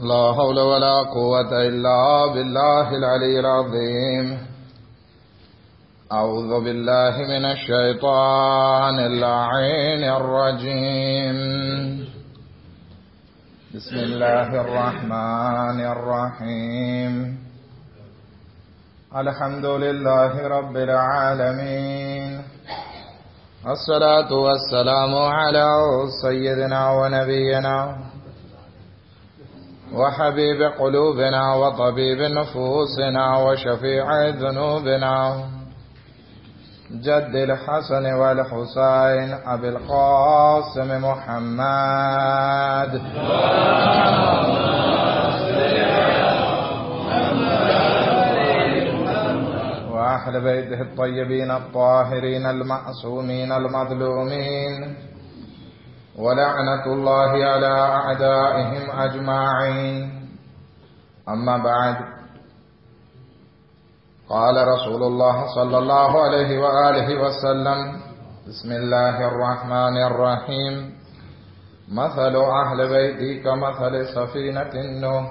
لا حول ولا قوة إلا بالله العلي العظيم. أعوذ بالله من الشيطان اللعين الرجيم. بسم الله الرحمن الرحيم. الحمد لله رب العالمين، الصلاة والسلام على سيدنا ونبينا وحبيب قلوبنا وطبيب نفوسنا وشفيع ذنوبنا جد الحسن والحسين أبي القاسم محمد وأهل بيته الطيبين الطاهرين المعصومين المظلومين، ولعنة الله على أعدائهم أجمعين. أما بعد، قال رسول الله صلى الله عليه وآله وسلم: بسم الله الرحمن الرحيم. مثل أهل بيتي كمثل سفينة نوح،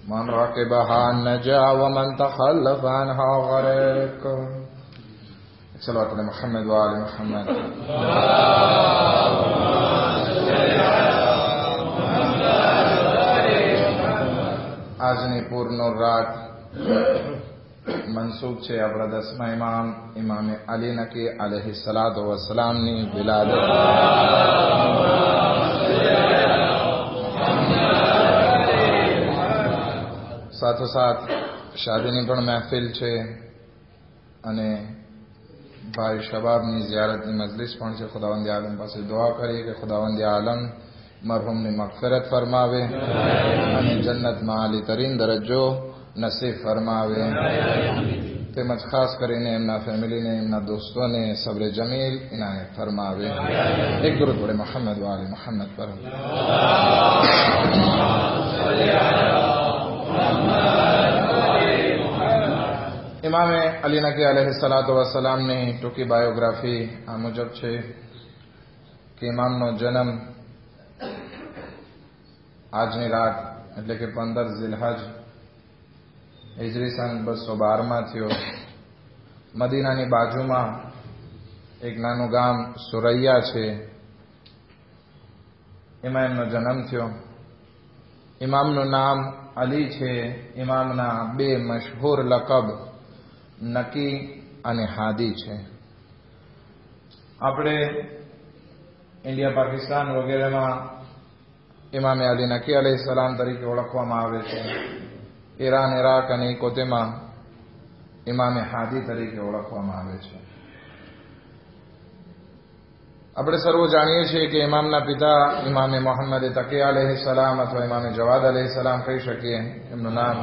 من ركبها نجا ومن تخلف عنها غرق. صلوات على محمد وآل محمد. આજની પૂર્ણ રાત મનસૂબ છે આપણા 10મા ઇમામે અલી નકી અલૈહિ સલાતો વસલામની વિલાદત. સાથોસાથ શાદીની પણ મહેફિલ છે અને ભાઈ શબાબની ઝિયારતની મજલિસ પણ છે. ખુદાવંદ આલમ પાસે દુઆ કરીએ કે ખુદાવંદ આલમ મરહુમની મગફિરત ફરમાવે અને જન્નતમાં આલી તરીન દરજ્જો નસીબ ફરમાવે. તેમજ ખાસ કરીને એમના ફેમિલીને, એમના દોસ્તોને સબ્ર જમીલ ઇનાયત ફરમાવે. એક દુરૂદ પડે મોહમ્મદ વાલે મોહમ્મદ પર. ઇમામે અલી નકી અલૈહિ સલાતો વસલામની ટૂંકી બાયોગ્રાફી આ મુજબ છે કે ઇમામનો જન્મ આજની રાત એટલે કે 15 ઝિલહજ હિજરી સન 212 થયો. મદીનાની બાજુમાં એક નાનું ગામ સુરૈયા છે, એમાં એમનો જન્મ થયો. ઇમામનું નામ અલી છે. ઇમામના 2 મશહૂર લકબ નકી અને હાદી છે. આપણે ઇન્ડિયા, પાકિસ્તાન વગેરેમાં ઇમામે અલી નકી અલૈહિ સલામ તરીકે ઓળખવામાં આવે છે. ઈરાન, ઇરાક અને ઇકોતેમાં ઇમામે હાદી તરીકે ઓળખવામાં આવે છે. આપણે સર્વ જાણીએ છીએ કે ઇમામના પિતા ઇમામે મોહમ્મદ તકી અલૈહિ સલામ અથવા ઇમામે જવાદ અલૈહિ સલામ કહી શકીએ. એમનું નામ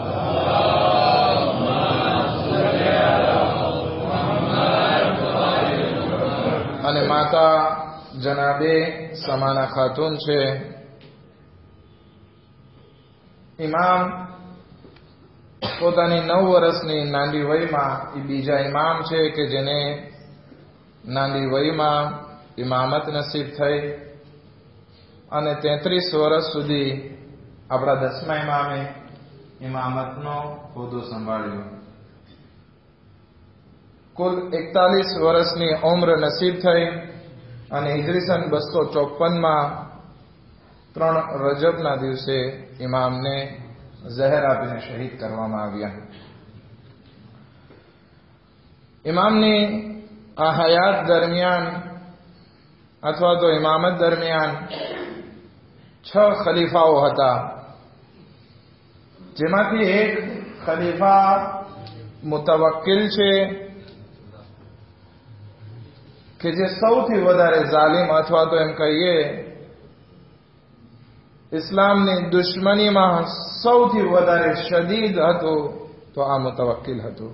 અને માતા જનાબે સમાના ખાતુન છે. ઇમામ પોતાની 9 વર્ષની નાની વયમાં એ બીજા ઇમામ છે કે જેને નાની વયમાં ઇમામત નસીબ થઈ અને 33 વર્ષ સુધી આપણા 10મા ઇમામે ઇમામતનો હોદ્દો સંભાળ્યો. કુલ 41 વર્ષની ઉંમર નસીબ થઈ અને હિજરી સન 254માં 3 રજબના દિવસે ઇમામને ઝહેર આપીને શહીદ કરવામાં આવ્યા. ઇમામની આ હયાત દરમિયાન અથવા તો ઇમામત દરમિયાન 6 ખલીફાઓ હતા, જેમાંથી એક ખલીફા મુતવક્કિલ છે કે જે સૌથી વધારે ઝાલિમ અથવા તો એમ કહીએ ઇસ્લામની દુશ્મનીમાં સૌથી વધારે શદીદ હતો, તો આ મુતવક્કિલ હતો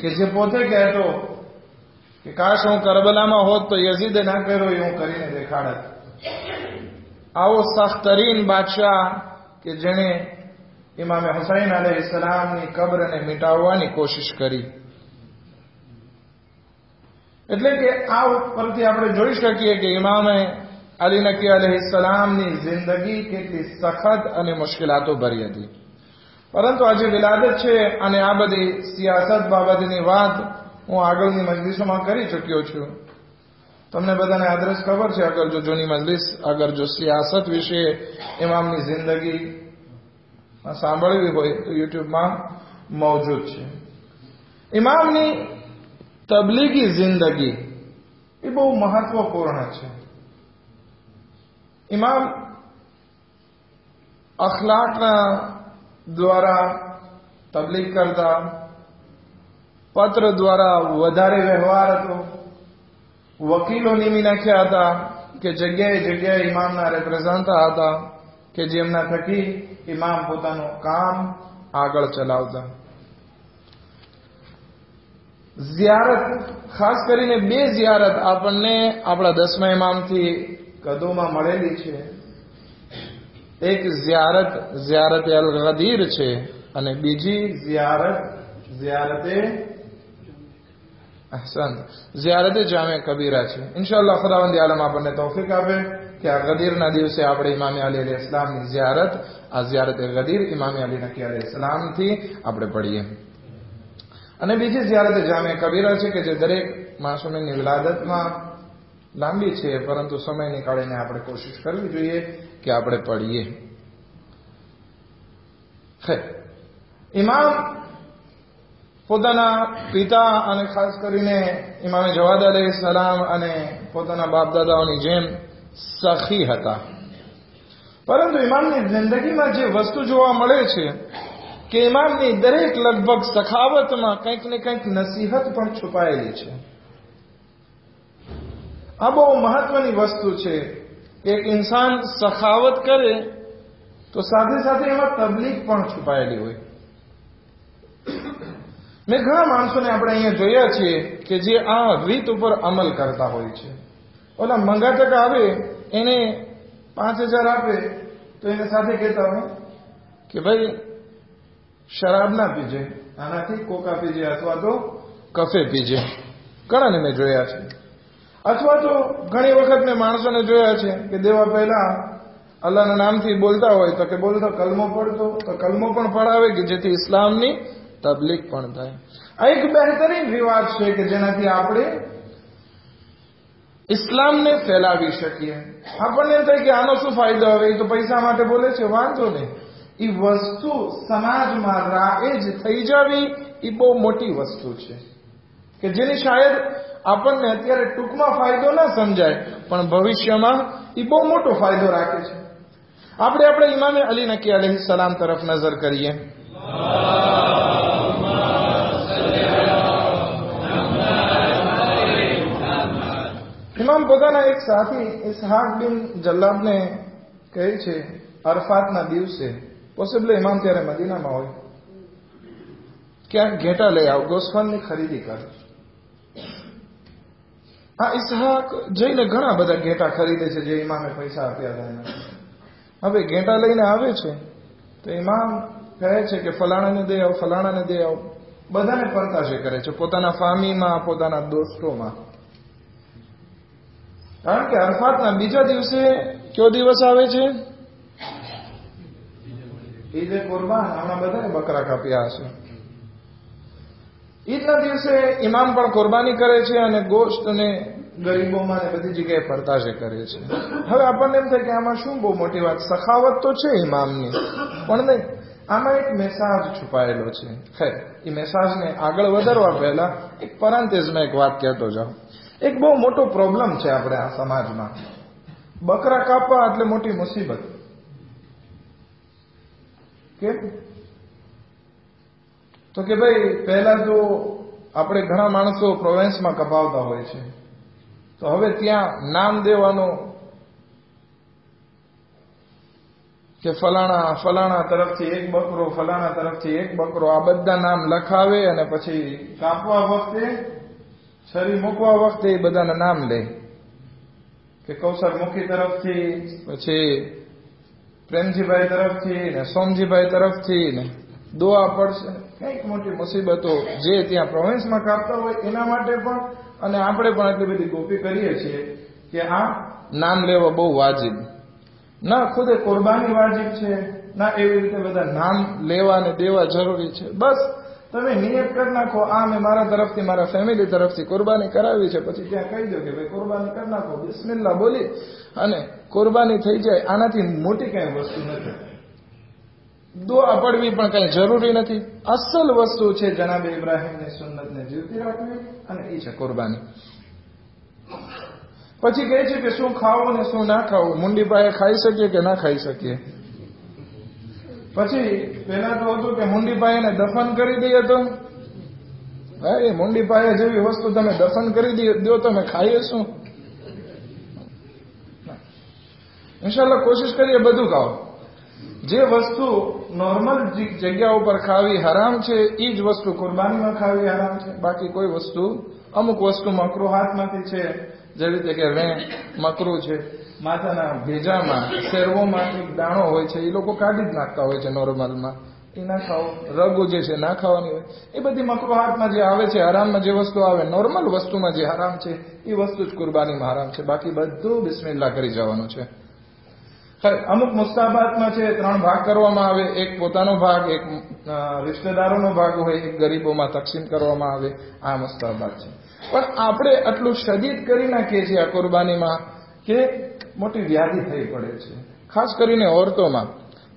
કે જે પોતે કહેતો કે કાશ હું કરબલામાં હોત તો યઝીદે ના કર્યો એ હું કરીને દેખાડત. આવો સખ્તરીન બાદશાહ કે જેણે ઇમામે હુસૈન અલૈહિ સલામની કબ્રને મિટાવવાની કોશિશ કરી. એટલે કે આ ઉપરથી આપણે જોઈ શકીએ કે ઇમામે અલી નકી અલૈહિસ્સલામની જિંદગી કેટલી સખત અને મુશ્કેલાતો ભરી હતી. પરંતુ આજે વિલાદત છે અને આ બધી સિયાસત બાબતની વાત હું આગળની મજલિસોમાં કરી ચૂક્યો છું. તમને બધાને આદરસ ખબર છે, અગર જો જૂની મજલિસ અગર જો સિયાસત વિશે ઇમામની જિંદગી સાંભળવી હોય તો યુટ્યુબમાં મોજૂદ છે. ઇમામની તબલીગી જિંદગી એ બહુ મહત્વપૂર્ણ છે. ઇમામ અખલાકના દ્વારા તબલીગ કરતા, પત્ર દ્વારા વધારે વ્યવહાર હતો, વકીલો નિમી નાખ્યા હતા કે જગ્યાએ જગ્યાએ ઇમામના રેપ્રેઝન્ટા હતા કે જેમના થકી ઇમામ પોતાનું કામ આગળ ચલાવતા. ઝિયારત, ખાસ કરીને 2 ઝિયારત આપણને આપણા 10મા ઇમામથી કદોમાં મળેલી છે. એક ઝિયારત અલ ગદીર છે અને બીજી ઝિયારતે જામે કબીરા છે. ઇન્શાઅલ્લાહ ખુદાવંદ આલમ આપણને તૌફીક આપે કે આ ગદીરના દિવસે આપણે ઇમામ અલી અલૈહિસ્સલામની ઝિયારત, આ ઝિયારત ગદીર ઇમામ અલી નકી અલૈહિસ્સલામથી આપણે પઢીએ. અને બીજી ઝિયારત જામે કબીરા છે કે જે દરેક માસૂમની વિલાદતમાં લાંબી છે, પરંતુ સમય નીકાળીને આપણે કોશિશ કરવી જોઈએ કે આપણે પઢીએ. ઇમામ પોતાના પિતા અને ખાસ કરીને ઇમામે જવાદ અલૈહિસ્સલામ અને પોતાના બાપ દાદાઓની જેમ સખી હતા. પરંતુ ઇમામની જિંદગીમાં જે વસ્તુ જોવા મળે છે કે ઇમામની દરેક લગભગ સખાવતમાં કંઈક ને કંઈક નસીહત પણ છુપાયેલી છે. આ બહુ મહત્વની વસ્તુ છે કે એક ઇન્સાન સખાવત કરે તો સાથે સાથે એમાં તબલીગ પણ છુપાયેલી હોય. મેં ઘણા માણસોને આપણે અહીંયા જોયા છીએ કે જે આ રીત ઉપર અમલ કરતા હોય છે. ઓલા મંગાટક આવે એને 5000 આપે તો એને સાથે કહેતા હોય કે ભાઈ શરાબ ના પીજે, આનાથી કોકા પીજે અથવા તો કફે પીજે. ઘણાને મેં જોયા છે. અથવા તો ઘણી વખત મેં માણસોને જોયા છે કે દેવા પહેલા અલ્લાહના નામથી બોલતા હોય તો કે બોલતો કલમો પડતો તો કલમો પણ પડાવે કે જેથી ઇસ્લામની તબલીગ પણ થાય. આ એક બહેતરીન રિવાજ છે કે જેનાથી આપણે ઇસ્લામને ફેલાવી શકીએ. આપણને એમ થાય કે આનો શું ફાયદો હવે, એ તો પૈસા માટે બોલે છે, વાંધો નહીં. એ વસ્તુ સમાજમાં રાએજ થઈ જાવી એ બહુ મોટી વસ્તુ છે કે જેની શાયદ આપણને અત્યારે ટૂંકમાં ફાયદો ના સમજાય પણ ભવિષ્યમાં એ બહુ મોટો ફાયદો રાખે છે. આપણે ઇમામે અલી નકી અલૈહિસ્સલામ તરફ નજર કરીએ. ઇમામ પોતાના એક સાથી ઇસ્હાક બિન જલ્લાબને કહે છે, અરફાતના દિવસે પોસિબલ ઇમામ ત્યારે મદીનામાં હોય, ક્યાંક ઘેટા લઈ આવ, ગોસ્ફાનની ખરીદી કર. આ ઇસ્હાક જઈને ઘણા બધા ઘેટા ખરીદે છે જે ઇમામે પૈસા આપ્યા હતા એના. હવે ઘેટા લઈને આવે છે તો ઇમામ કહે છે કે ફલાણાને દે આવ, ફલાણાને દે આવ. બધાને પરતાશે કરે છે, પોતાના ફામીમાં, પોતાના દોસ્તોમાં. કારણ કે અરફાતના બીજા દિવસે કયો દિવસ આવે છે? ઈદ કુરબાન. હમણાં બધાને બકરા કાપ્યા હશે. ઈદના દિવસે ઇમામ પણ કુરબાની કરે છે અને ગોશ્ત અને ગરીબોમાં ને બધી જગ્યાએ પરતાશે કરે છે. હવે આપણને એમ થાય કે આમાં શું બહુ મોટી વાત, સખાવત તો છે ઇમામની, પણ નહીં, આમાં એક મેસાજ છુપાયેલો છે. ખેર, એ મેસાજને આગળ વધારવા પહેલા એક પરાંતેઝમાં એક વાત કહેતો જાઉં. એક બહુ મોટો પ્રોબ્લેમ છે આપણે આ સમાજમાં. બકરા કાપવા એટલે મોટી મુસીબત. કેમ? તો કે ભાઈ પહેલા તો આપણે ઘણા માણસો પ્રોવિન્સમાં કપાવતા હોય છે, તો હવે ત્યાં નામ દેવાનો કે ફલાણા તરફથી એક બકરો, ફલાણા તરફથી એક બકરો, આ બધા નામ લખાવે અને પછી કાપવા વખતે, છરી મૂકવા વખતે એ બધાના નામ લે કે કૌશરમુખી તરફથી, પછી પ્રેમજીભાઈ તરફથી ને સોમજીભાઈ તરફથી ને દુઆ પડશે. કંઈક મોટી મુસીબતો જે ત્યાં પ્રોવિન્સમાં કાપતા હોય એના માટે પણ, અને આપણે પણ એટલી બધી ગોપી કરીએ છીએ કે આ નામ લેવા બહુ વાજિબ, ના ખુદે કુરબાની વાજિબ છે, ના એવી રીતે બધા નામ લેવા અને દેવા જરૂરી છે. બસ તમે નિયત કરી નાખો, આ મેં મારા તરફથી, મારા ફેમિલી તરફથી કુરબાની કરાવી છે, પછી ત્યાં કહી દો કે ભાઈ કુરબાની કરી નાખો, બિસ્મિલ્લાહ બોલી અને કુરબાની થઈ જાય. આનાથી મોટી કઈ વસ્તુ નથી. દુઆ પડવી પણ કઈ જરૂરી નથી. અસલ વસ્તુ છે જનાબે ઇબ્રાહીમની સુન્નતને જીવતી રાખવી, અને એ છે કુરબાની. પછી કહે છે કે શું ખાવું ને શું ના ખાવું, મુંડી પાયે ખાઈ શકીએ કે ના ખાઈ શકીએ. પછી પેલા તો હતું કે મુંડી પાયાને દફન કરી દઈએ તો, એ મુંડી પાયા જેવી વસ્તુ તમે દફન કરી દો તમે ખાઈએ શું? ઇન્શાલ્લાહ કોશિશ કરીએ બધું ખાઓ. જે વસ્તુ નોર્મલ જગ્યા ઉપર ખાવી હરામ છે એ જ વસ્તુ કુરબાનીમાં ખાવી હરામ છે. બાકી કોઈ વસ્તુ, અમુક વસ્તુ મકરૂહાતમાંથી છે, જેવી રીતે કે વેણ મકરૂ છે, માથાના ભેજામાં શેરવોમાં એક દાણો હોય છે એ લોકો કાઢી જ નાખતા હોય છે નોર્મલમાં, એ ના ખાઓ. રગો જે છે ના ખાવાની હોય, એ બધી મકરૂહાતમાં જે આવે છે, હરામમાં જે વસ્તુ આવે, નોર્મલ વસ્તુમાં જે હરામ છે એ વસ્તુ જ કુરબાનીમાં હરામ છે. બાકી બધું બિસ્મિલ્લાહ કરી જવાનું છે. અમુક મુસ્તાહબાતમાં છે 3 ભાગ કરવામાં આવે, એક પોતાનો ભાગ, એક રિશ્તેદારોનો ભાગ હોય, એક ગરીબોમાં તકસીમ કરવામાં આવે. આ મુસ્તાહબાત છે. પણ આપણે આટલું શદીદ કરી નાખીએ છીએ આ કુરબાનીમાં કે મોટી વ્યાધિ થઈ પડે છે, ખાસ કરીને ઓરતોમાં.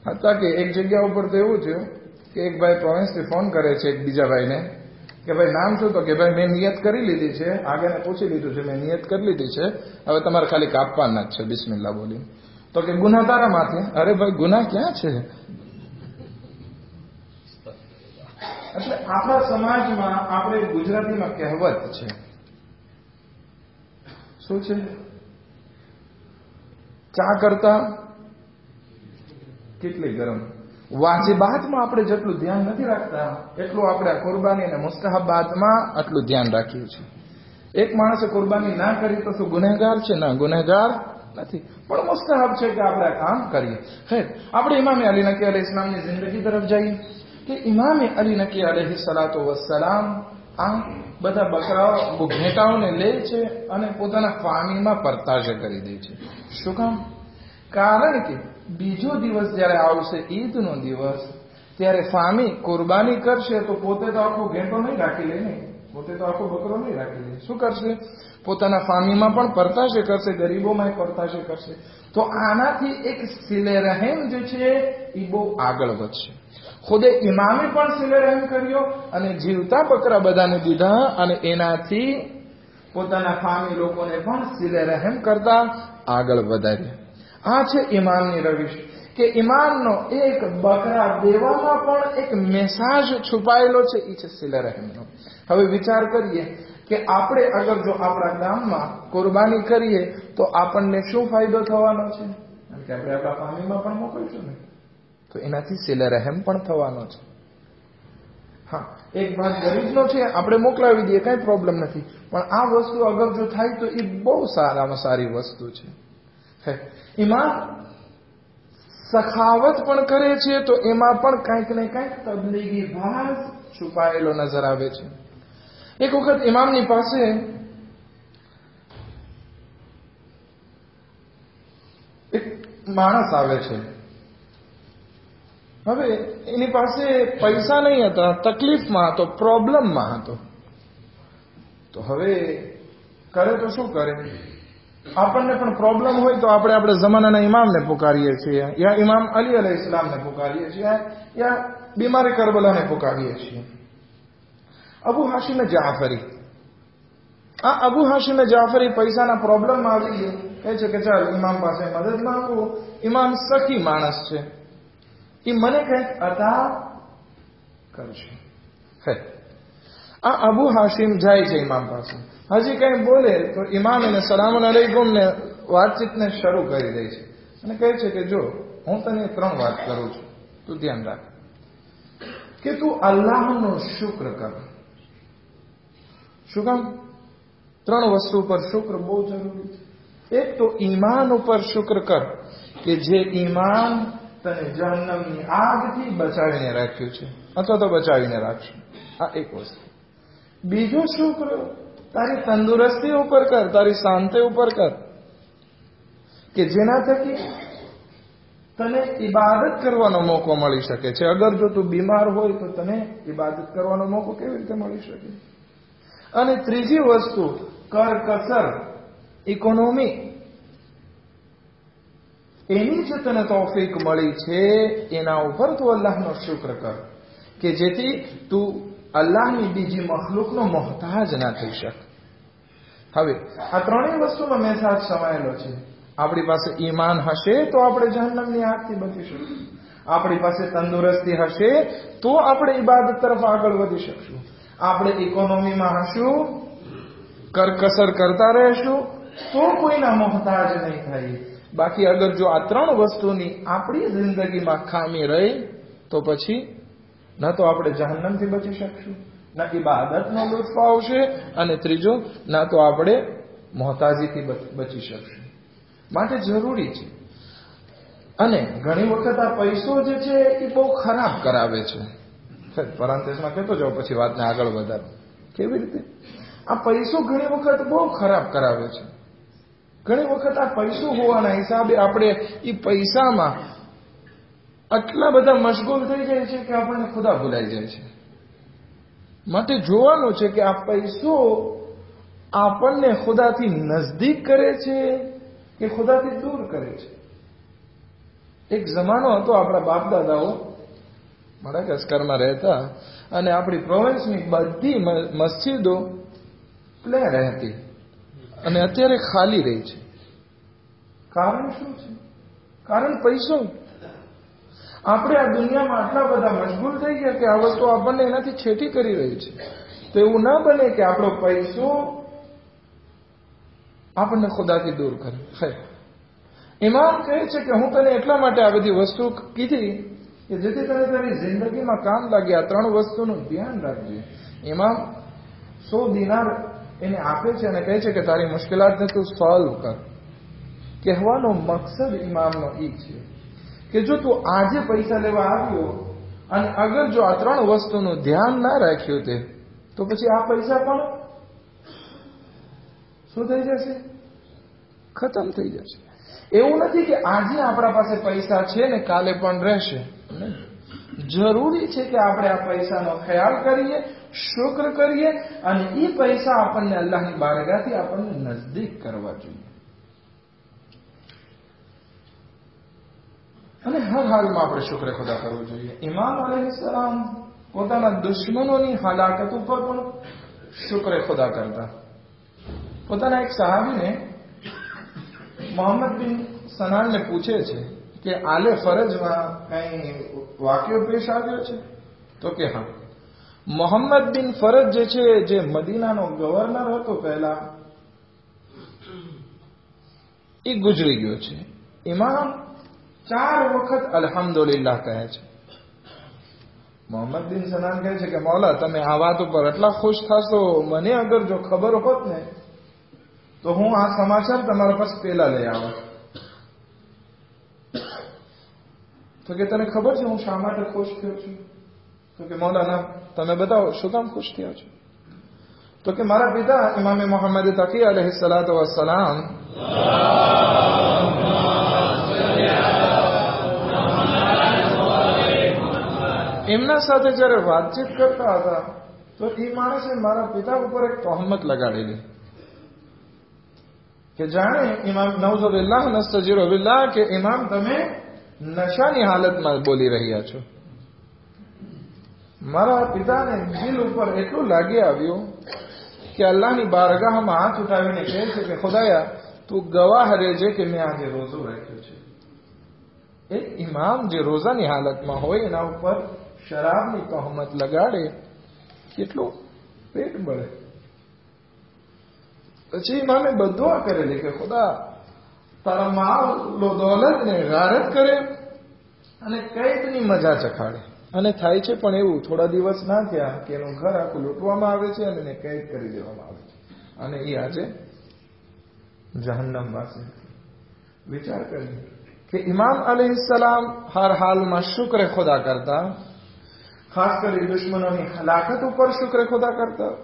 હતા કે એક જગ્યા ઉપર તો એવું થયું કે એક ભાઈ પ્રોવિન્સથી ફોન કરે છે એક બીજા ભાઈને કે ભાઈ નામ શું? તો કે ભાઈ મેં નિયત કરી લીધી છે, આગળને પૂછી લીધું છે, મેં નિયત કરી લીધી છે, હવે તમારે ખાલી કાપવાના જ છે બિસ્મિલ્લાહ બોલી. તો કે ગુનાહ તારા માથે. અરે ભાઈ ગુનાહ ક્યાં છે? એટલે આપણા સમાજમાં, આપણે ગુજરાતીમાં કહેવત છે, શું છે? ચા કરતા કેટલી ગરમ. વાજિબાતમાં આપણે જેટલું ધ્યાન નથી રાખતા એટલું આપણે કુરબાની અને મુસ્તાહબાતમાં આટલું ધ્યાન રાખ્યું છે. એક માણસે કુરબાની ના કરી તો શું ગુનેગાર છે? ના, ગુનેગાર નથી, પણ મુસ્તાહબ છે કે આપણે આ કામ કરીએ. ખેર, આપણે ઇમામે અલી નકી અલૈહિસ સલામની જિંદગી તરફ જઈએ કે ઇમામે અલી નકી અલૈહિસ સલાતો વસ્સલામ આ બધા બકરાઓ, ઘેટાઓને લે છે અને પોતાના ફામીમાં પરતાશે કરી દે છે. શું કામ? કારણ કે બીજો દિવસ જ્યારે આવશે, ઈદનો દિવસ, ત્યારે ફામી કુરબાની કરશે તો પોતે તો આખો ઘેટો નહીં રાખી લે ને, પોતે તો આખો બકરો નહીં રાખી લે. શું કરશે? પોતાના ફામીમાં પણ પરતાશે કરશે, ગરીબોમાં પરતાશે કરશે. તો આનાથી એક સિલે રહેમ જે છે એ બહુ આગળ વધશે. ખુદે ઇમામે પણ સિલે રહેમ કર્યો અને જીવતા બકરા બધાને દીધા, અને એનાથી પોતાના ફામી લોકોને પણ સિલે રહેમ કરતા આગળ વધાર્યા. આ છે ઇમામની રવિશ, કે ઇમામનો એક બકરા દેવામાં પણ એક મેસાજ છુપાયેલો છે, એ છે સિલે રહેમનો. હવે વિચાર કરીએ કે આપણે અગર જો આપણા ગામમાં કુરબાની કરીએ તો આપણને શું ફાયદો થવાનો છે? કારણ કે આપણે આપણા ફામીમાં પણ મોકલીશું ને, તો એનાથી સિલે રહેમ પણ થવાનો છે. હા, એક ભાગ ગરીબનો છે, આપણે મોકલાવી દઈએ, કઈ પ્રોબ્લેમ નથી. પણ આ વસ્તુ અગર જો થાય તો એ બહુ સારામાં સારી વસ્તુ છે. એમાં સખાવત પણ કરે છે તો એમાં પણ કંઈક ને કંઈક તબલીગી ભાગ છુપાયેલો નજર આવે છે. એક વખત ઇમામની પાસે એક માણસ આવે છે. હવે એની પાસે પૈસા નહીં હતા, તકલીફમાં હતો, પ્રોબ્લેમમાં હતો. તો હવે કરે તો શું કરે? આપણને પણ પ્રોબ્લેમ હોય તો આપણે જમાનાના ઇમામને પુકારીએ છીએ, યા ઇમામ અલી અલૈહિસ્સલામને પુકારીએ છીએ, યા બીમારી કરબલાને પુકારીએ છીએ. અબુ હાશિમ જાફરી, આ અબુ હાશિમ જાફરી પૈસાના પ્રોબ્લેમમાં આવી ગયો, કહે છે કે ચાલ ઇમામ પાસે મદદ માંગુ. ઇમામ સખી માણસ છે, એ મને કંઈક અતા કરશે. આ અબુ હાશિમ જાય છે ઇમામ પાસે, હજી કંઈ બોલે તો ઇમામ એને સલામુન અલૈકુમ ને વાતચીતને શરૂ કરી દે છે અને કહે છે કે જો હું તને 3 વાત કરું છું, તું ધ્યાન રાખ કે તું અલ્લાહનો શુક્ર કર. શું કામ? 3 વસ્તુ પર શુક્ર બહુ જરૂરી છે. એક તો ઈમાન ઉપર શુક્ર કર કે જે ઈમાન તને જહન્નમની આગથી બચાવીને રાખ્યું છે અથવા તો બચાવીને રાખશે. આ એક વસ્તુ. બીજો શુક્ર તારી તંદુરસ્તી ઉપર કર, તારી શાંતિ ઉપર કર. કે જેના થકી તને ઇબાદત કરવાનો મોકો મળી શકે છે. અગર જો તું બીમાર હોય તો તને ઇબાદત કરવાનો મોકો કેવી રીતે મળી શકે? અને ત્રીજી વસ્તુ કરકસર, ઇકોનોમી, એની જે તને તૌફીક મળી છે એના ઉપર તું અલ્લાહનો શુક્ર કર કે જેથી તું અલ્લાહની બીજી મખલુકનો મોહતાજ ના થઈ શકે. હવે આ ત્રણેય વસ્તુનો મેસેજ સમાયેલો છે. આપણી પાસે ઈમાન હશે તો આપણે જહન્નમની આગથી બચી શકશું. આપણી પાસે તંદુરસ્તી હશે તો આપણે ઇબાદત તરફ આગળ વધી શકશું. આપણે ઇકોનોમીમાં હશું, કરકસર કરતા રહેશું તો કોઈના મોહતાજ નહીં થાય. બાકી અગર જો આ ત્રણ વસ્તુની આપણી જિંદગીમાં ખામી રહી તો પછી ન તો આપણે જહન્નમથી બચી શકશું, ના ઇબાદતનો લુત્ફ આવશે, અને ત્રીજું ના તો આપણે મોહતાજીથી બચી શકશું. માટે જરૂરી છે. અને ઘણી વખત આ પૈસો જે છે એ બહુ ખરાબ કરાવે છે. પેરેન્થેસિસમાં કહેતો જાઉં પછી વાતને આગળ વધારો. કેવી રીતે? આ પૈસો ઘણી વખત બહુ ખરાબ કરાવે છે. ઘણી વખત આ પૈસો હોવાના હિસાબે આપણે એ પૈસામાં આટલા બધા મશગુલ થઈ જાય છે કે આપણને ખુદા ભૂલાઈ જાય છે. માટે જોવાનું છે કે આ પૈસો આપણને ખુદાથી નજદીક કરે છે કે ખુદાથી દૂર કરે છે. એક જમાનો હતો, આપણા બાપ દાદાઓ મડાગાસ્કરમાં રહેતા અને આપણી પ્રોવિન્સની બધી મસ્જિદો પ્લેન હતી અને અત્યારે ખાલી રહી છે. કારણ શું છે? કારણ પૈસો. આપણે આ દુનિયામાં આટલા બધા મશગુલ થઈ ગયા કે આ વસ્તુ આપણને એનાથી છેટી કરી રહી છે. તો એવું ના બને કે આપણો પૈસો આપણને ખુદાથી દૂર કરે. ઇમામ કહે છે કે હું તને એટલા માટે આ બધી વસ્તુ કીધી કે જેથી તને તારી જિંદગીમાં કામ લાગે. આ ત્રણ વસ્તુનું ધ્યાન રાખજે. ઇમામ 100 દિનાર એને આપે છે અને કહે છે કે તારી મુશ્કેલાતને તું સોલ્વ કર. કહેવાનો મકસદ ઇમામનો એ છે કે જો તું આજે પૈસા લેવા આવ્યો અને અગર જો આ ત્રણ વસ્તુનું ધ્યાન ના રાખ્યું તે તો પછી આ પૈસા પણ શું થઈ જશે? ખતમ થઈ જશે. એવું નથી કે આજે આપણા પાસે પૈસા છે ને કાલે પણ રહેશે. જરૂરી છે કે આપણે આ પૈસાનો ખ્યાલ કરીએ, શુક્ર કરીએ અને એ પૈસા આપણને અલ્લાહની બારગાહથી આપણને નજદીક કરવા જોઈએ. અને હર હાલમાં આપણે શુક્ર ખુદા કરવું જોઈએ. ઇમામ અલૈહિસ્સલામ પોતાના દુશ્મનોની હલાકત ઉપર પણ શુક્ર ખુદા કરતા. પોતાના એક સહાબીને મોહમ્મદ બિન સનાનને પૂછે છે કે આલે ફરજમાં કઈ વાક્યો પેશ આવ્યો છે? તો કે હા, મોહમ્મદ બિન ફરજ જે છે, જે મદીનાનો ગવર્નર હતો પહેલા, એ ગુજરી ગયો છે. ઇમામ 4 વખત અલ્હમ્દુલિલ્લાહ કહે છે. મોહમ્મદ બિન સનાન કહે છે કે મૌલા, તમે આ વાત ઉપર એટલા ખુશ થશો, મને અગર જો ખબર હોત ને તો હું આ સમાચાર તમારા પાસે પેલા લઈ આવત. તો કે તને ખબર છે હું શા માટે ખુશ થયો છું? તો કે મૌલા ના, તમે બતાવો શું કામ ખુશ થયા છો? તો કે મારા પિતા ઇમામે મોહમ્મદ તકી અલૈહિ સલાતુ વસ્સલામ એમના સાથે જયારે વાતચીત કરતા હતા તો એ માણસે મારા પિતા ઉપર એક તહોમત લગાડેલી કે જાણે ઇમામ નૌઝુબિલ્લાહ નસ્તજીરુ બિલ્લાહ કે ઇમામ તમે નશાની હાલતમાં બોલી રહ્યા છો. મારા પિતાને દિલ ઉપર એટલું લાગી આવ્યું કે અલ્લાહની બારગાહમાં હાથ ઉઠાવીને કહે છે કે ખુદાયા, તું ગવાહ રહેજે કે મેં આજે રોજો રાખ્યો છે. એક ઇમામ જે રોજાની હાલતમાં હોય એના ઉપર શરાબની તહોમત લગાડે, કેટલું પેટ બળે. પછી ઇમામે બદુઆ કરેલી કે ખુદા તારા માલો દોલતને ગારત કરે અને કૈદની મજા ચખાડે. અને થાય છે પણ એવું, થોડા દિવસ ના થયા કે એનું ઘર આખું લૂંટવામાં આવે છે અને એને કેદ કરી દેવામાં આવે છે અને એ આજે જહન્નમવાસી. વિચાર કરીએ કે ઇમામ અલૈહિસ્સલામ હર હાલમાં શુક્ર ખુદા કરતા, ખાસ કરી દુશ્મનોની હલાકત ઉપર શુક્ર ખુદા કરતા.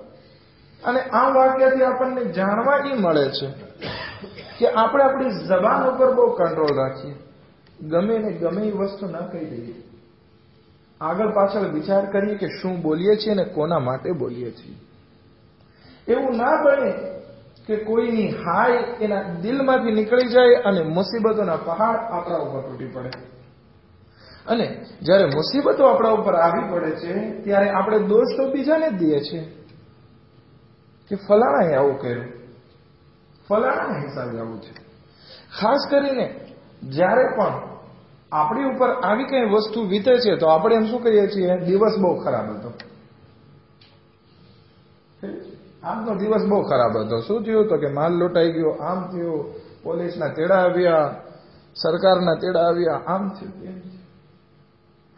અને આ વાક્યથી આપણને જાણવા એ મળે છે કે આપણે આપણી જબાન ઉપર બહુ કંટ્રોલ રાખીએ, ગમે ને ગમે એ વસ્તુ ન કહી દઈએ, આગળ પાછળ વિચાર કરીએ કે શું બોલીએ છીએ અને કોના માટે બોલીએ છીએ. એવું ના બને કે કોઈની હાય એના દિલમાંથી નીકળી જાય અને મુસીબતોના પહાડ આપણા ઉપર તૂટી પડે. અને જ્યારે મુસીબતો આપણા ઉપર આવી પડે છે ત્યારે આપણે દોષ તો બીજાને જ દઈએ છીએ કે ફલાણાએ આવું કર્યું, ફલાણાના હિસાબે આવું છે. ખાસ કરીને જ્યારે પણ આપણી ઉપર આવી કઈ વસ્તુ વીતે છે તો આપણે એમ શું કહીએ છીએ, દિવસ બહુ ખરાબ હતો, આજનો દિવસ બહુ ખરાબ હતો. શું થયું તો કે માલ લૂંટાઈ ગયો, આમ થયું, પોલીસના તેડા આવ્યા, સરકારના તેડા આવ્યા, આમ થયું.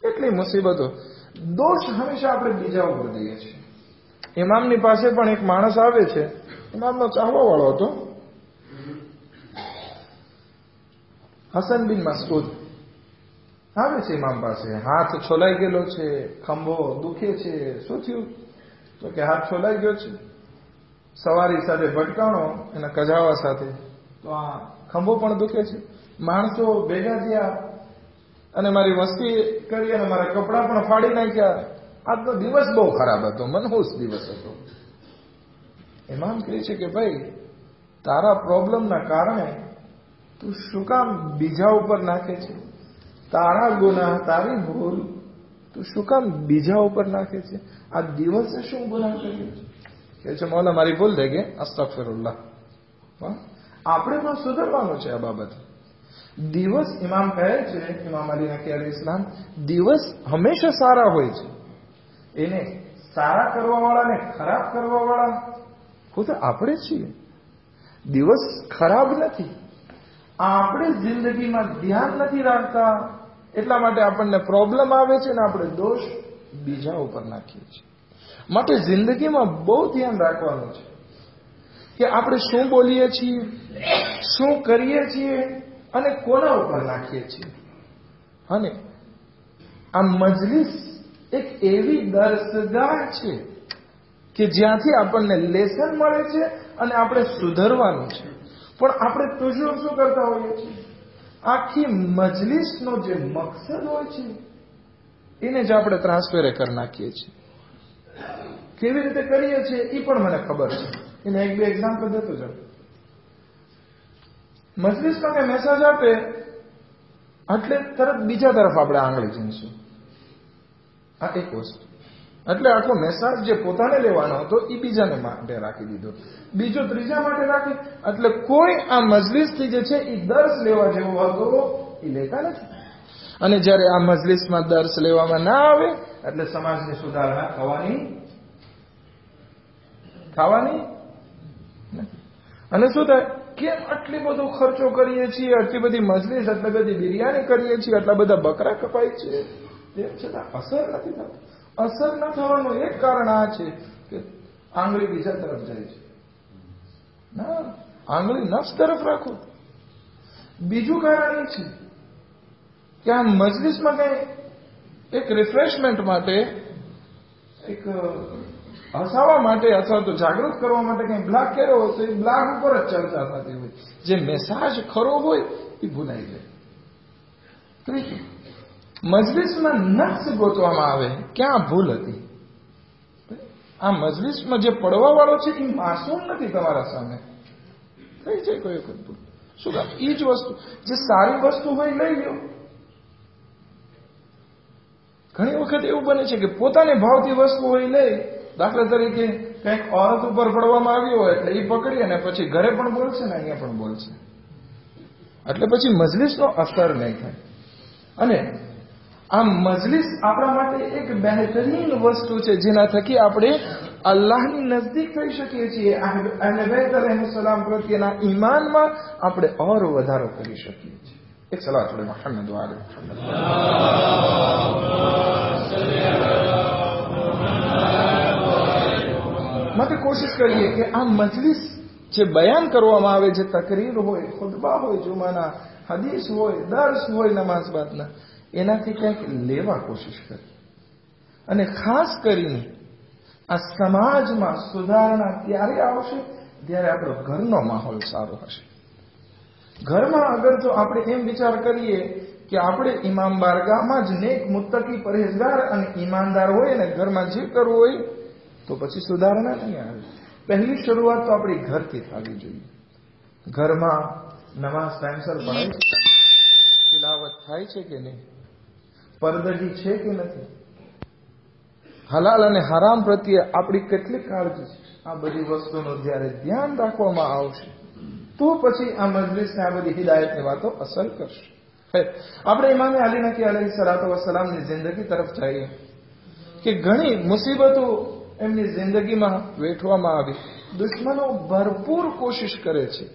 કેટલી મુસીબતો. દોષ હંમેશા આપણે બીજા ઉપર દઈએ છીએ. ઇમામની પાસે પણ એક માણસ આવે છે, ઇમામનો ચાહવા વાળો હતો, હસન બિન મસઉદ આવે છે ઇમામ પાસે. હાથ છોલાઈ ગયેલો છે, ખંભો દુખે છે. શું થયું તો કે હાથ છોલાઈ ગયો છે, સવારી સાથે ભટકાણો એના કજાવા સાથે, તો આ ખંભો પણ દુખે છે. માણસો ભેગા થયા અને મારી મસ્તી કરી અને મારા કપડાં પણ ફાડી નાખ્યા. આજનો દિવસ બહુ ખરાબ હતો, મનહૂસ દિવસ હતો. ઇમામ કહે છે કે ભાઈ, તારા પ્રોબ્લેમના કારણે તું શું કામ બીજા ઉપર નાખે છે? તારા ગુનાહ, તારી ભૂલ તું શું કામ બીજા ઉપર નાખે છે? આ દિવસે શું ગુનાહ કર્યો છે? કહે છે મૌલા મારી ભૂલ થઈ ગઈ, અસ્તગફિરુલ્લાહ. આપણે પણ સુધરવાનું છે આ બાબત. દિવસ, ઇમામ કહે છે, ઇમામ અલી નકી અલૈહિ સલામ, દિવસ હંમેશા સારા હોય છે. એને સારા કરવા વાળા ને ખરાબ કરવા વાળા ખુદ આપણે છીએ. દિવસ ખરાબ નથી, આપણે જિંદગીમાં ધ્યાન નથી રાખતા, એટલા માટે આપણને પ્રોબ્લેમ આવે છે ને આપણે દોષ બીજા ઉપર નાખીએ છીએ. માટે જિંદગીમાં બહુ ધ્યાન રાખવાનું છે કે આપણે શું બોલીએ છીએ, શું કરીએ છીએ અને કોના ઉપર નાખીએ છીએ. અને આ મજલિસ એક એવી દરસગાહ છે કે જ્યાંથી આપણને લેસન મળે છે અને આપણે સુધરવાનું છે. પણ આપણે તુજુર શું કરતા હોઈએ છીએ, આખી મજલિસનો જે મકસદ હોય છે એને જ આપણે ટ્રાન્સફરે કરી નાખીએ છીએ. કેવી રીતે કરીએ છીએ એ પણ મને ખબર છે. એને એક બે એક્ઝામ્પલ દેતો જાઉં. મજલિસમાં કઈ મેસેજ આપે એટલે તરત બીજા તરફ આપણે આંગળી ચીંધશું. આ એક વસ્તુ. એટલે આખો મેસેજ જે પોતાને લેવાનો હતો એ બીજાને માટે રાખી દીધો, બીજો ત્રીજા માટે રાખી. એટલે કોઈ આ મજલિસથી જે છે એ દર્શ લેવા જેવો હતો એ લેતા નથી. અને જ્યારે આ મજલિસમાં દર્શ લેવામાં ના આવે એટલે સમાજની સુધારણા થવાની. અને શું થાય, કેમ આટલી બધો ખર્ચો કરીએ છીએ, આટલી બધી મજલિસ, આટલી બધી બિરયાની કરીએ છીએ, આટલા બધા બકરા કપાય છે, તેમ છતાં અસર નથી થતું. અસર ન થવાનું એક કારણ આ છે કે આંગળી બીજા તરફ જાય છે. ના, આંગળી નફ્સ તરફ રાખો. બીજું કારણ એ છે કે આ મજલિસમાં કઈ એક રિફ્રેશમેન્ટ માટે, એક હસાવવા માટે અથવા તો જાગૃત કરવા માટે કઈ બ્લાગ કર્યો હોય તો એ બ્લાગ ઉપર જ ચર્ચા થતી હોય. જે મેસેજ ખરો હોય એ ભૂલાઈ જાય. મજલિસમાં નફ્સ ગોતવામાં આવે, ક્યાં ભૂલ હતી? આ મજલિસમાં જે પડવા વાળો છે એ માસૂમ નથી તમારા સામે. થઈ જાય કોઈ વખત ભૂલ. શું કામ? એ જ વસ્તુ જે સારી વસ્તુ હોય લઈ લો. ઘણી વખત એવું બને છે કે પોતાને ભાવતી વસ્તુ હોય લઈ, દાખલા તરીકે કંઈક ઓરત ઉપર પડવામાં આવ્યું હોય એટલે એ પકડી અને પછી ઘરે પણ બોલશે ને અહીંયા પણ બોલશે. એટલે પછી મજલિસનો અસર નહીં થાય. અને આ મજલિસ આપણા માટે એક બહેતરીન વસ્તુ છે જેના થકી આપણે અલ્લાહની નજદીક થઈ શકીએ છીએ. અહલે બેત અલૈહિસ્સલામ પ્રત્યેના ઈમાનમાં આપણે ઓર વધારો કરી શકીએ છીએ. એક સલાત પડે મુહમ્મદ વ આલે મુહમ્મદ. માટે કોશિશ કરીએ કે આ મજલિસ જે બયાન કરવામાં આવે, જે તકરીર હોય, ખુતબા હોય, જુમાના હદીસ હોય, દર્સ હોય નમાઝ બાદના, એનાથી કંઈક લેવા કોશિશ કરીએ. અને ખાસ કરીને આ સમાજમાં સુધારણા ત્યારે આવશે જ્યારે આપણો ઘરનો માહોલ સારો હશે. ઘરમાં અગર જો આપણે એમ વિચાર કરીએ કે આપણે ઇમામ બારગાહમાં જ નેક મુત્તકી પરહેજગાર અને ઈમાનદાર હોય ને ઘરમાં જે કરવું હોય તો પછી સુધારણા નહીં આવે. પહેલી શરૂઆત તો આપણી ઘરથી થવી જોઈએ. ઘરમાં નમાઝ ટાઈમસર પઢાય છે, તિલાવત થાય છે કે નહીં, પરદગી છે કે નથી, હલાલ અને હરામ પ્રત્યે આપણી કેટલી કાળજી છે, આ બધી વસ્તુનું જ્યારે ધ્યાન રાખવામાં આવશે તો પછી આ મજલિસને આ બધી હિદાયતની વાતો અસર કરશે. આપણે ઇમામે અલી નકી અલૈહિ સલાતુ વસલામની જિંદગી તરફ જઈએ કે ઘણી મુસીબતો એમની જિંદગીમાં વેઠવામાં આવી. દુશ્મનો ભરપૂર કોશિશ કરે છે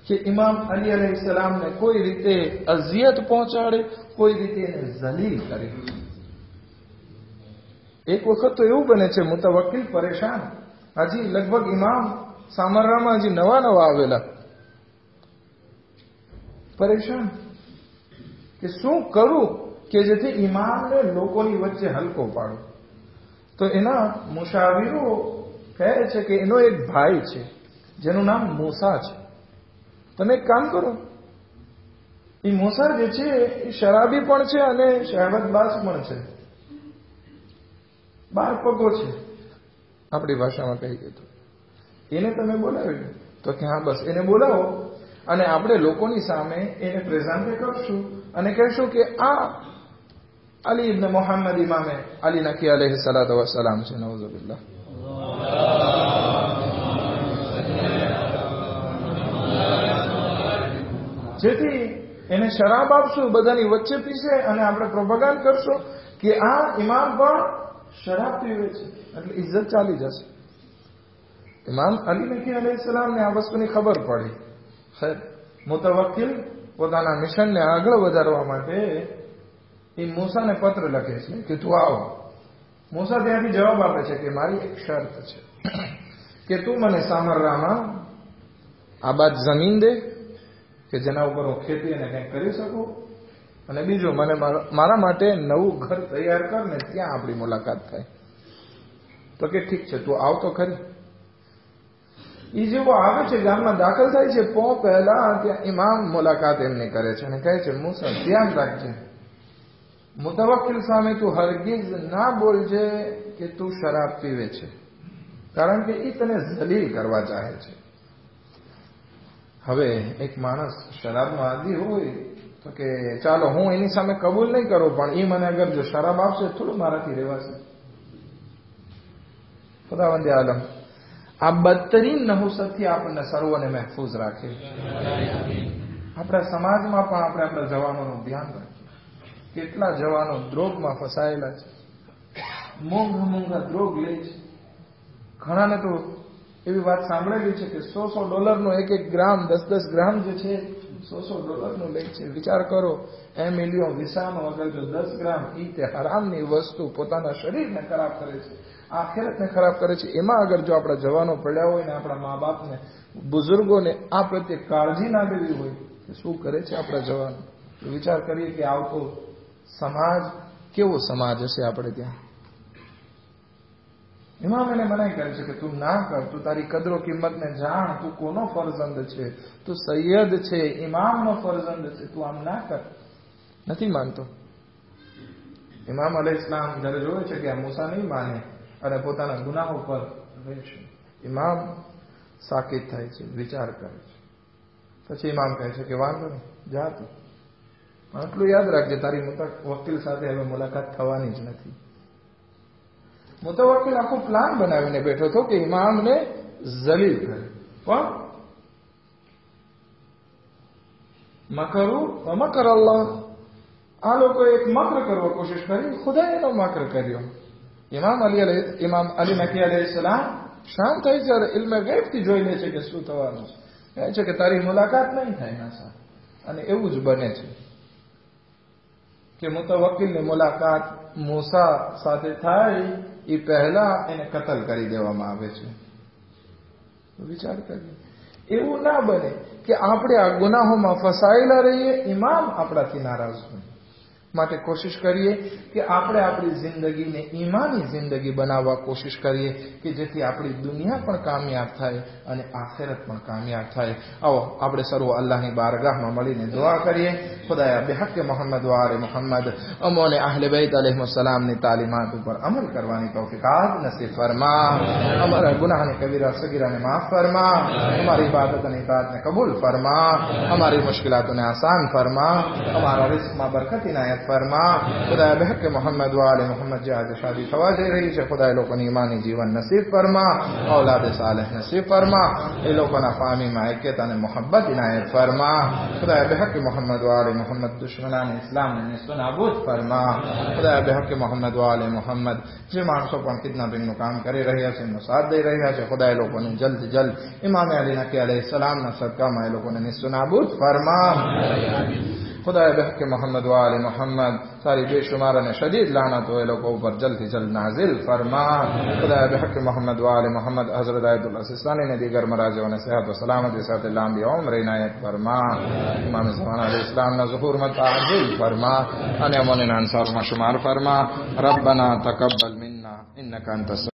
કે ઇમામ અલી અલૈહિ સલામને કોઈ રીતે અઝિયત પહોંચાડે, કોઈ રીતે એને ઝલીલ કરે. એક વખત તો એવું બને છે મુતવક્કિલ પરેશાન, હજી લગભગ ઇમામ સામરામાં હજી નવા આવેલા, પરેશાન કે શું કરું કે જેથી ઇમામને લોકોની વચ્ચે હલકો પાડું. તો એના મુશાવિરો કહે છે કે એનો એક ભાઈ છે જેનું નામ મૂસા છે. તમે એક કામ કરો, એ મૂસા જે છે એ શરાબી પણ છે અને શહેવતબાજ પણ છે, 12 પગો છે આપણી ભાષામાં કહીએ તો. એને તમે બોલાવી તો કે હા બસ એને બોલાવો અને આપણે લોકોની સામે એને પ્રેઝન્ટ કરશું અને કહેશું કે આ અલી ઇબ્ન મોહમ્મદ ઇમામે અલી નકી અલૈહિ સલાતુ વસલામ છે. નઉઝુબિલ્લાહ. જેથી એને શરાબ આપશું, બધાની વચ્ચે પીશે અને આપણે પ્રોપેગેન્ડા કરશું કે આ ઇમામ પણ શરાબ પીવે છે, એટલે ઇજ્જત ચાલી જશે. ઇમામ અલી નકી અલૈહિ સલામને આ વસ્તુની ખબર પડી. ખેર, મુતવક્કિલ પોતાના મિશનને આગળ વધારવા માટે એ મૂસાને પત્ર લખે છે કે તું આવો. મૂસા ત્યાંથી જવાબ આપે છે કે મારી એક શરત છે કે તું મને સામરામાં આબાદ જમીન દે કે જેના ઉપર હું ખેતી અને કંઈક કરી શકું, અને બીજું મને મારા માટે નવું ઘર તૈયાર કર ને ત્યાં આપણી મુલાકાત થાય. તો કે ઠીક છે, તું આવ તો ખરી. એ જેવો આવે છે, ગામમાં દાખલ થાય છે, પહેલા ત્યાં ઇમામ મુલાકાત એમની કરે છે અને કહે છે મૂસા ધ્યાન રાખજે, મુતવક્કિલ સામે તું હરગીઝ ના બોલજે કે તું શરાબ પીવે છે, કારણ કે એ તને ઝલીલ કરવા ચાહે છે. હવે એક માણસ શરાબનો આદી હોય તો કે ચાલો હું એની સામે કબૂલ નહીં કરું, પણ એ મને અગર જો શરાબ આપશે થોડું મારાથી રહેવાશે. ખુદાવંદે આલમ આ બદતરીન નહુસતથી આપણને સર્વને મહેફૂઝ રાખે. આપણા સમાજમાં પણ આપણે આપણા જવાનોનું ધ્યાન રાખીએ. કેટલા જવાનો દ્રોગમાં ફસાયેલા છે, મોંઘા દ્રોગ લે છે. ઘણાને તો એવી વાત સાંભળેલી છે કે $100 એક ગ્રામ, 10 ગ્રામ જે છે $100 લે છે. વિચાર કરો, મિલિયન વિસાનો અગર જો 10 ગ્રામ ઈ તે હરામની વસ્તુ પોતાના શરીરને ખરાબ કરે છે, આખિરતને ખરાબ કરે છે. એમાં અગર જો આપણા જવાનો પડ્યા હોય ને આપણા મા બાપને, બુઝુર્ગોને આ પ્રત્યે કાળજી ના લેવી હોય તો શું કરે છે આપણા જવાનો. વિચાર કરીએ કે આવતો સમાજ કેવો સમાજ હશે આપણે ત્યાં. ઇમામ એને મનાઈ કરે છે કે તું ના કર, તું તારી કદરો કિંમતને જાણ, તું કોનો ફરજંદ છે, તું સૈયદ છે, ઇમામનો ફરજંદ છે, તું આમ ના કર. નથી માનતો. ઇમામ અલૈહિસ સલામ જ્યારે જોવે છે કે આ મૂસા નહીં માને અને પોતાના ગુનાહો પર રહેશે, ઇમામ સાકિત થાય છે, વિચાર કરે છે. પછી ઇમામ કહે છે કે વાંધો નહીં, જા તું, પણ એટલું યાદ રાખજે તારી મુતવક્કિલ સાથે હવે મુલાકાત થવાની જ નથી. મુતવક્કિલ આખો પ્લાન બનાવીને બેઠો હતો કે ઇમામને ઝલીલ કરે, પણ મકરું મકર અલ્લાહ, આ લોકોએ એક મકર કરવા કોશિશ કરી, ખુદાએ એનો મકર કર્યો. ઇમામ અલી નકી અલૈહિ સલામ શાંત થઈ છે, ઇલ્મે ગૈબથી જોઈ લે છે કે શું થવાનું છે. કહે છે કે તારી મુલાકાત નહીં થાય ના સાથે. અને એવું જ બને છે કે મુતવક્કિલની મુલાકાત મૂસા સાથે થાય એ પહેલા એને કતલ કરી દેવામાં આવે છે. વિચાર કરીએ, એવું ના બને કે આપણે આ ગુનાહોમાં ફસાયેલા રહીએ, ઇમામ આપણાથી નારાજ હોય. માટે કોશિશ કરીએ કે આપણે આપણી જિંદગીને ઈમાની જિંદગી બનાવવા કોશિશ કરીએ કે જેથી આપણી દુનિયા પણ કામયાબ થાય અને આખિરત પણ કામયાબ થાય. આવો આપણે સર્વ અલ્લાહની બારગાહમાં મળીને દુઆ કરીએ. ખુદાયા બેહકે મોહમ્મદ વ આલે મોહમ્મદ અમોને અહલે બેત અલૈહિસ્સલામની તાલીમાત ઉપર અમલ કરવાની તૌફીક નસીબ ફરમા. અમારા ગુનાહને કબીરા સગીરાને માફ ફરમા. हमारी इबादत અને इताअत ने कबूल फरमा. हमारी मुश्किलातों ने आसान फरमा. हमारा रिस्क में बरकत इनायत फरमा. खुदा बहक मोहम्मद वाले मोहम्मद जे आज शादी थवा जई रही છે ખુદા એ લોકોને ઈમાની જીવન નસીબ ફરમા. औलाद सालेह नसीब फरमा. એ લોકોના ફામીમાં એકતા અને મોહબ્બત ઇનાયત ફરમા. ખુદા બહક મોહમ્મદ વાલે મોહમ્મદ દુશ્મનાન ઇસ્લામને નિસ્તનાબૂદ ફરમા. ખુદા બહક મોહમ્મદ વાલે મોહમ્મદ જે માણસો પણ કિડનેપિંગનું કામ કરી રહ્યા છે એમનો સાથ દઈ રહ્યા છે ખુદા એ લોકોને જલ્દ ઇમામ અલી નકી અલૈહિસ્સલામના સદકામાં એ લોકોને નિસ્તનાબૂદ ફરમા. खुदा बहक मोहम्मद वाले मोहम्मद सारी बेशुमार ने शदीद लानत हो लोगों ऊपर जल्द से जल्द नाजिल फरमा. खुदा बहक मोहम्मद वाले मोहम्मद हजरत आयतुल्लाह सिस्तानी ने दीगर मराज़ों ने सेहत व सलामती साथ लंबी उम्र इनायत फरमा. इमाम ज़मान अलैहिस्सलाम ने ज़ुहूर मत आजिल फरमा. अने अमोने अंसार में शुमार फरमा. रब्बना तकब्बल मिन्ना इन्नका अंतस